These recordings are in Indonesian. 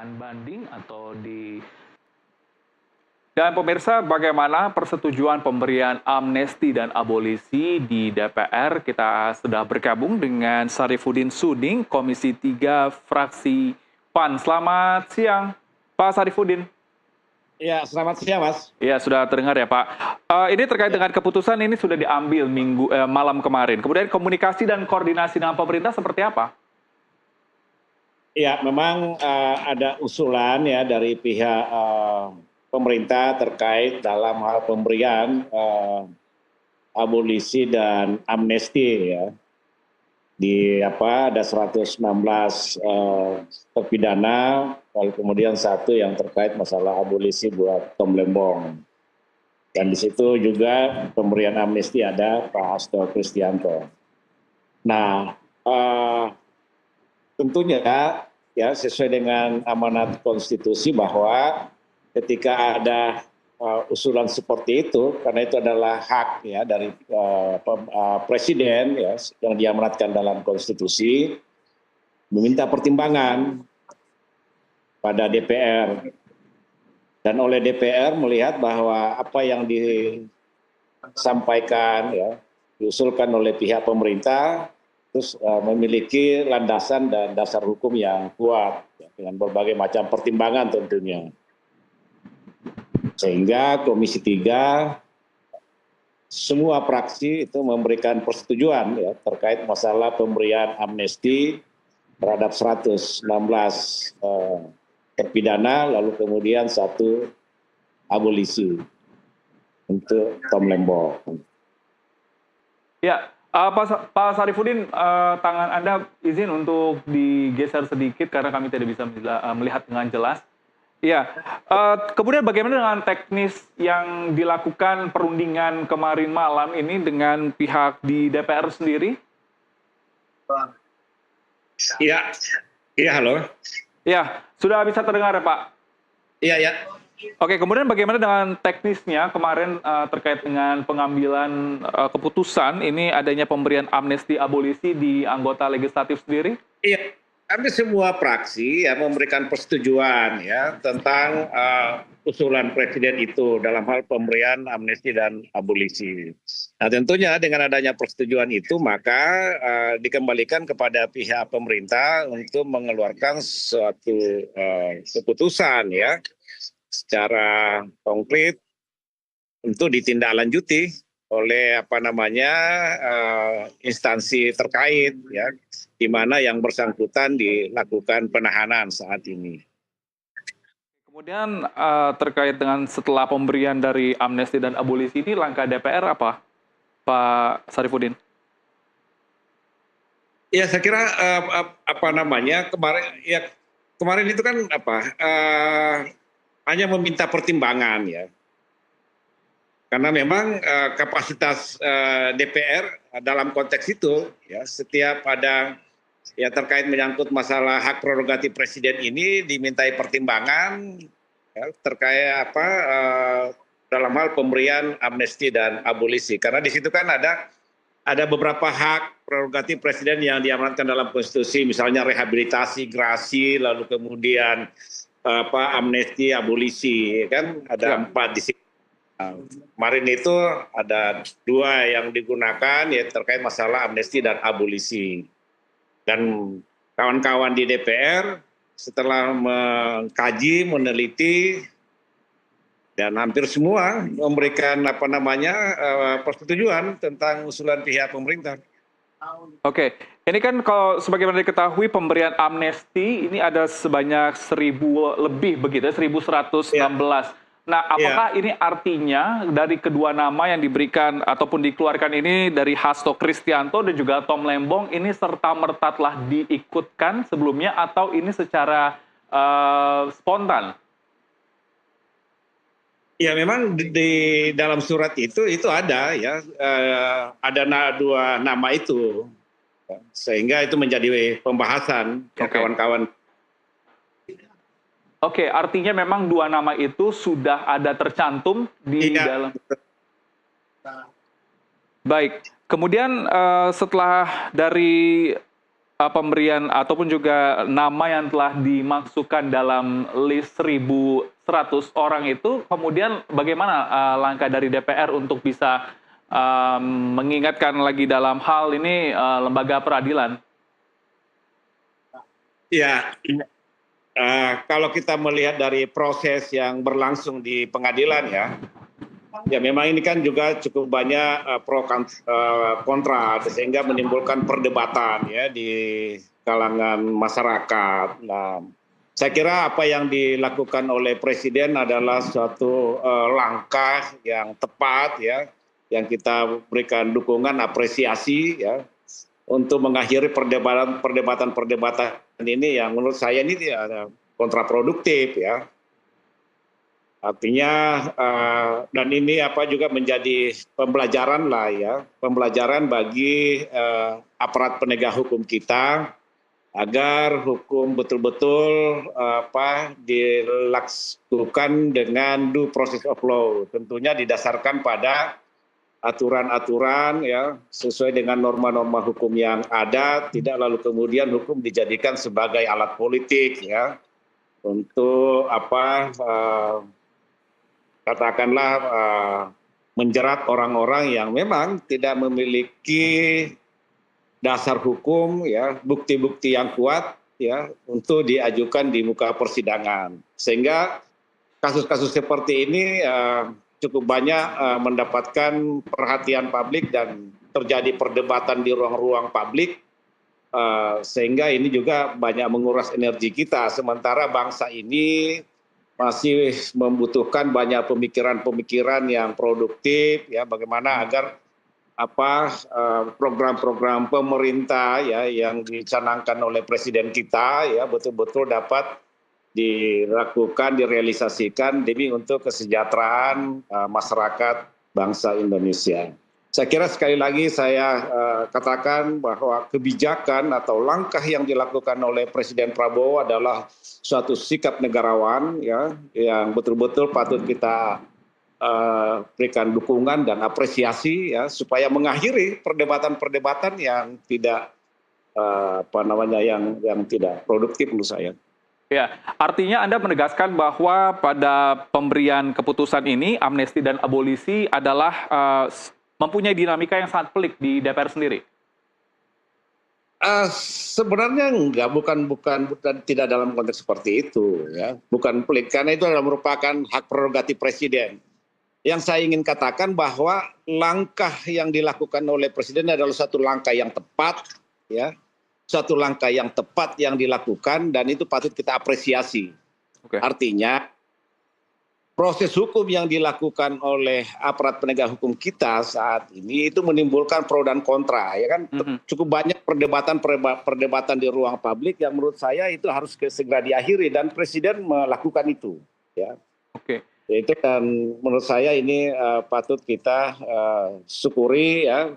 permohonan banding atau di. Dan pemirsa, bagaimana persetujuan pemberian amnesti dan abolisi di DPR? Kita sudah bergabung dengan Sarifudin Suding, Komisi 3 Fraksi PAN. Selamat siang, Pak Sarifudin. Ya, selamat siang, Mas. Ya, sudah terdengar ya, Pak. Ini terkait dengan keputusan ini sudah diambil malam kemarin. Kemudian komunikasi dan koordinasi dengan pemerintah seperti apa? Ya, memang ada usulan ya dari pihak pemerintah terkait dalam hal pemberian abolisi dan amnesti ya. Ada 116 terpidana, lalu kemudian satu yang terkait masalah abolisi buat Tom Lembong. Dan di situ juga pemberian amnesti ada Pak Hasto Kristianto. Nah, tentunya ya sesuai dengan amanat konstitusi bahwa ketika ada usulan seperti itu, karena itu adalah hak ya dari presiden ya yang diamanatkan dalam konstitusi, meminta pertimbangan pada DPR, dan oleh DPR melihat bahwa apa yang disampaikan ya diusulkan oleh pihak pemerintah terus memiliki landasan dan dasar hukum yang kuat ya, dengan berbagai macam pertimbangan tentunya. Sehingga Komisi 3 semua fraksi itu memberikan persetujuan ya terkait masalah pemberian amnesti terhadap 116 terpidana, lalu kemudian satu abolisi untuk Tom Lembong. Ya, Pak Sarifudin, tangan Anda izin untuk digeser sedikit karena kami tidak bisa melihat dengan jelas. Ya, kemudian bagaimana dengan teknis yang dilakukan perundingan kemarin malam ini dengan pihak di DPR sendiri? Iya, halo. Ya, sudah bisa terdengar ya Pak? Iya, ya. Oke, kemudian bagaimana dengan teknisnya kemarin terkait dengan pengambilan keputusan ini adanya pemberian amnesti abolisi di anggota legislatif sendiri? Iya, kami semua fraksi ya memberikan persetujuan ya tentang usulan presiden itu dalam hal pemberian amnesti dan abolisi. Nah, tentunya dengan adanya persetujuan itu maka dikembalikan kepada pihak pemerintah untuk mengeluarkan suatu keputusan ya secara konkret untuk ditindaklanjuti oleh instansi terkait ya di mana yang bersangkutan dilakukan penahanan saat ini. Kemudian terkait dengan setelah pemberian dari amnesti dan abolisi ini langkah DPR apa, Pak Sarifudin? Ya, saya kira kemarin itu kan hanya meminta pertimbangan ya. Karena memang kapasitas DPR dalam konteks itu ya setiap ada ya terkait menyangkut masalah hak prerogatif presiden ini dimintai pertimbangan ya, terkait dalam hal pemberian amnesti dan abolisi. Karena di situ kan ada beberapa hak prerogatif presiden yang diamanatkan dalam konstitusi, misalnya rehabilitasi, grasi, lalu kemudian amnesti, abolisi, kan ada 4 di sini. Kemarin itu ada 2 yang digunakan ya terkait masalah amnesti dan abolisi. Dan kawan-kawan di DPR setelah mengkaji, meneliti, dan hampir semua memberikan persetujuan tentang usulan pihak pemerintah. Oke, ini kan kalau sebagaimana diketahui pemberian amnesti ini ada sebanyak 1.000 lebih begitu, 1.116. Ya. Nah, apakah ini artinya dari kedua nama yang diberikan ataupun dikeluarkan ini dari Hasto Kristianto dan juga Tom Lembong ini serta-merta telah diikutkan sebelumnya atau ini secara spontan? Ya, memang di dalam surat itu ada ya ada 2 nama itu sehingga itu menjadi pembahasan ya kawan-kawan. Oke, artinya memang 2 nama itu sudah ada tercantum di dalam. Baik, kemudian setelah dari pemberian ataupun juga nama yang telah dimasukkan dalam list 1.100 orang itu, kemudian bagaimana langkah dari DPR untuk bisa mengingatkan lagi dalam hal ini lembaga peradilan? Ya, kalau kita melihat dari proses yang berlangsung di pengadilan ya, ya memang ini kan juga cukup banyak pro kontra sehingga menimbulkan perdebatan ya di kalangan masyarakat. Nah, saya kira apa yang dilakukan oleh Presiden adalah suatu langkah yang tepat ya, yang kita berikan dukungan apresiasi ya untuk mengakhiri perdebatan ini yang menurut saya ini kontraproduktif ya. Artinya dan ini juga menjadi pembelajaran lah ya, pembelajaran bagi aparat penegak hukum kita agar hukum betul-betul dilakukan dengan due process of law, tentunya didasarkan pada aturan-aturan ya sesuai dengan norma-norma hukum yang ada, tidak lalu kemudian hukum dijadikan sebagai alat politik ya untuk katakanlah menjerat orang-orang yang memang tidak memiliki dasar hukum ya, bukti-bukti yang kuat ya untuk diajukan di muka persidangan. Sehingga kasus-kasus seperti ini cukup banyak mendapatkan perhatian publik dan terjadi perdebatan di ruang-ruang publik, sehingga ini juga banyak menguras energi kita. Sementara bangsa ini masih membutuhkan banyak pemikiran-pemikiran yang produktif ya, bagaimana agar program-program pemerintah ya yang dicanangkan oleh presiden kita ya betul-betul dapat dilakukan, direalisasikan demi untuk kesejahteraan masyarakat bangsa Indonesia. Saya kira sekali lagi saya katakan bahwa kebijakan atau langkah yang dilakukan oleh Presiden Prabowo adalah suatu sikap negarawan ya yang betul-betul patut kita berikan dukungan dan apresiasi ya supaya mengakhiri perdebatan-perdebatan yang tidak yang tidak produktif menurut saya. Ya, artinya Anda menegaskan bahwa pada pemberian keputusan ini, amnesti dan abolisi adalah mempunyai dinamika yang sangat pelik di DPR sendiri. Sebenarnya enggak, bukan tidak dalam konteks seperti itu ya, bukan pelik karena itu adalah merupakan hak prerogatif presiden. Yang saya ingin katakan bahwa langkah yang dilakukan oleh presiden adalah satu langkah yang tepat ya, satu langkah yang tepat yang dilakukan dan itu patut kita apresiasi. Okay. Artinya proses hukum yang dilakukan oleh aparat penegak hukum kita saat ini itu menimbulkan pro dan kontra ya kan. Cukup banyak perdebatan di ruang publik yang menurut saya itu harus segera diakhiri dan presiden melakukan itu ya. Oke. Itu dan menurut saya ini patut kita syukuri ya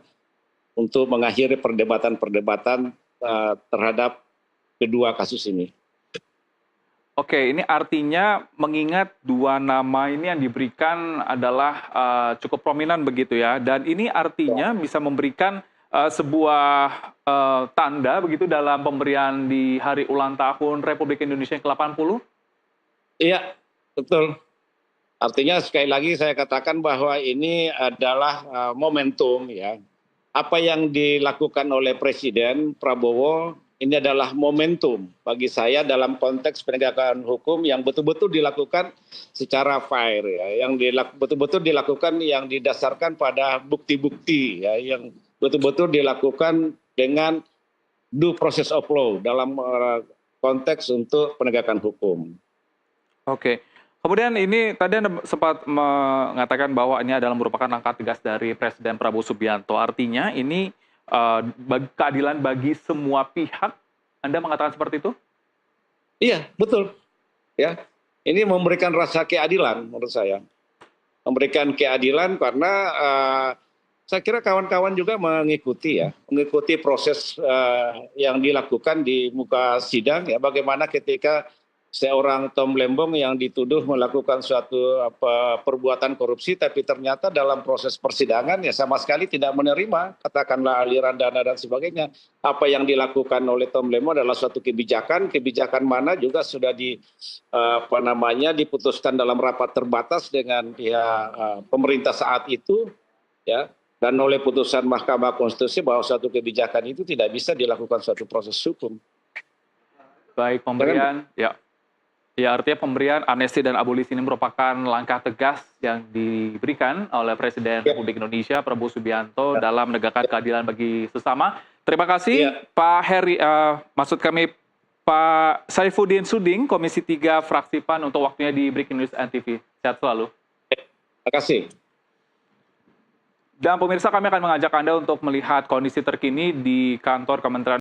untuk mengakhiri perdebatan terhadap kedua kasus ini. Oke, ini artinya mengingat dua nama ini yang diberikan adalah cukup prominent begitu ya, dan ini artinya bisa memberikan sebuah tanda begitu dalam pemberian di hari ulang tahun Republik Indonesia yang ke-80? Iya, betul. Artinya sekali lagi saya katakan bahwa ini adalah momentum ya. Apa yang dilakukan oleh Presiden Prabowo ini adalah momentum bagi saya dalam konteks penegakan hukum yang betul-betul dilakukan secara fair ya, yang betul-betul dilakukan yang didasarkan pada bukti-bukti ya, yang betul-betul dilakukan dengan due process of law dalam konteks untuk penegakan hukum. Oke. Kemudian ini tadi Anda sempat mengatakan bahwa ini adalah merupakan langkah tegas dari Presiden Prabowo Subianto. Artinya ini keadilan bagi semua pihak. Anda mengatakan seperti itu? Iya, betul. Ya, ini memberikan rasa keadilan menurut saya. Memberikan keadilan karena saya kira kawan-kawan juga mengikuti proses yang dilakukan di muka sidang ya, bagaimana ketika seorang Tom Lembong yang dituduh melakukan suatu perbuatan korupsi, tapi ternyata dalam proses persidangan ya sama sekali tidak menerima, katakanlah aliran dana dan sebagainya. Apa yang dilakukan oleh Tom Lembong adalah suatu kebijakan mana juga sudah diputuskan dalam rapat terbatas dengan pihak pemerintah saat itu, ya. Dan oleh putusan Mahkamah Konstitusi bahwa suatu kebijakan itu tidak bisa dilakukan suatu proses hukum. Baik, pemberian, ya. Ya, artinya pemberian amnesti dan abolisi ini merupakan langkah tegas yang diberikan oleh Presiden Republik Indonesia Prabowo Subianto dalam menegakkan keadilan bagi sesama. Terima kasih Pak Heri, maksud kami Pak Saifuddin Suding, Komisi 3 Fraksi PAN untuk waktunya di Breaking News NTV. Sehat selalu. Terima kasih. Dan pemirsa, kami akan mengajak Anda untuk melihat kondisi terkini di kantor Kementerian